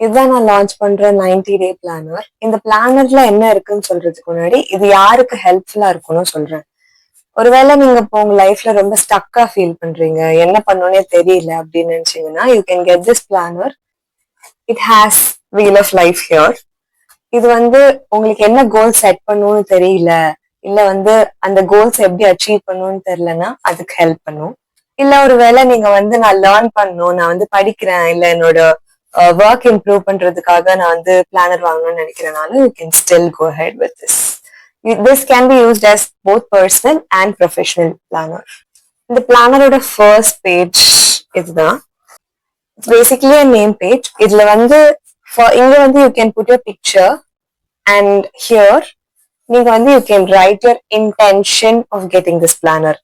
இதுதான் நான் லான்ச் பண்ற 90 டே பிளானர். இந்த பிளானர்ல என்ன இருக்குன்னு சொல்றதுக்கு முன்னாடி இது யாருக்கு ஹெல்ப்ஃபுல்லா இருக்கும்னு சொல்றேன். ஒருவேளை நீங்க இப்போ உங்க லைஃப்ல ரொம்ப ஸ்டக்கா ஃபீல் பண்றீங்க, என்ன பண்ணணும்னே தெரியல அப்படின்னு நினைச்சீங்கன்னா you can get this planner. It has wheel of life here. இது வந்து உங்களுக்கு என்ன கோல் செட் பண்ணணும்னு தெரியல, இல்ல வந்து அந்த கோல்ஸ் எப்படி அச்சீவ் பண்ணணும்னு தெரியலன்னா அதுக்கு ஹெல்ப் பண்ணும். இல்ல ஒருவேளை நீங்க வந்து நான் லேர்ன் பண்ணணும், நான் வந்து படிக்கிறேன், இல்ல என்னோட ஒர்க் இம்ப்ரூவ் பண்றதுக்காக நான் வந்து பிளானர் வாங்கணும்னு நினைக்கிறனால you can still go ahead with this. This can be used as both personal and professional planner. இந்த பிளானரோட ஃபர்ஸ்ட் பேஜ் இதுதான். It's basically a name page. இதுல வந்து இங்க வந்து you can put your picture and here நீங்க வந்து you can write your intention of getting this planner.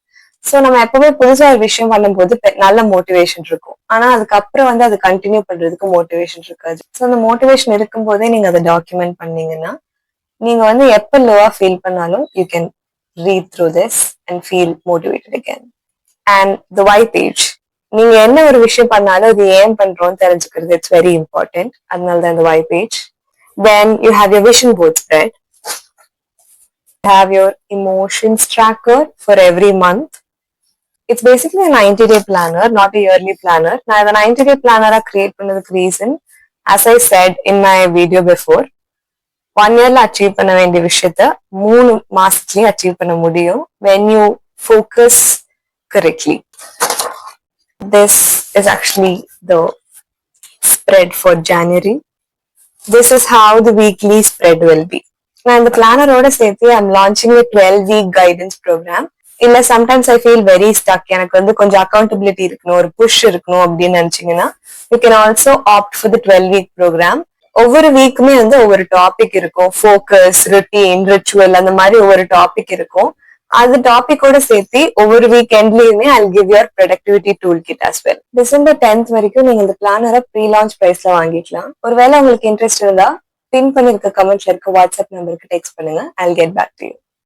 So நம்ம எப்பவுமே புதுசா ஒரு விஷயம் பண்ணும்போது நல்ல மோட்டிவேஷன் இருக்கும், ஆனா அதுக்கப்புறம் வந்து அதை கண்டினியூ பண்றதுக்கு மோட்டிவேஷன் இருக்காது. ஸோ அந்த மோட்டிவேஷன் இருக்கும் போதே நீங்க அதை டாக்குமெண்ட் பண்ணீங்கன்னா நீங்க வந்து எப்ப லோவா ஃபீல் பண்ணாலும் you can read through this and feel motivated again. And the why page, நீங்க என்ன ஒரு விஷயம் பண்ணாலும் அது ஏன் பண்றோம்னு தெரிஞ்சுக்கிறது இட்ஸ் வெரி இம்பார்ட்டன்ட். அதனால தான் இந்த why page. Then you have your vision board spread, have your emotions tracker for every month. It's basically a 90 day planner, not a yearly planner. நான் இதை 90 day planner கிரியேட் பண்ணதுக்கு reason, as I said in my video before, 1 yearல achieve பண்ண வேண்டிய விஷயத்த 3 மாசத்துலயும் achieve பண்ண முடியும் when you focus correctly. This is actually the spread for January. This is how the weekly spread will be. நான் இந்த பிளானரோட சேர்த்து I'm launching a 12-week guidance program. இல்ல sometimes I feel very stuck, எனக்கு வந்து கொஞ்சம் accountability இருக்கணும், ஒரு push இருக்கணும் அப்படின்னு நினைச்சீங்கன்னா you can also opt for the 12-week programme. ஒவ்வொரு வீக்குமே வந்து ஒவ்வொரு டாபிக் இருக்கும், ஃபோக்கஸ், ருட்டீன், ரிச்சுவல், அந்த மாதிரி ஒவ்வொரு டாபிக் இருக்கும். அது டாபிக்கோட சேர்த்து ஒவ்வொரு வீக் எண்ட்லயுமே I give your productivity tool kit as well. December 10th வரைக்கும் நீங்க இந்த பிளானரை ப்ரீ லான்ச் பிரைஸ்ல வாங்கிக்கலாம். ஒருவேளை உங்களுக்கு இன்ட்ரெஸ்ட் இருந்தா பின் பண்ணிருக்க கமெண்ட்ல இருக்க வாட்ஸ்அப் நம்பருக்கு டெக்ஸ்ட் பண்ணுங்க. I'll get back to you.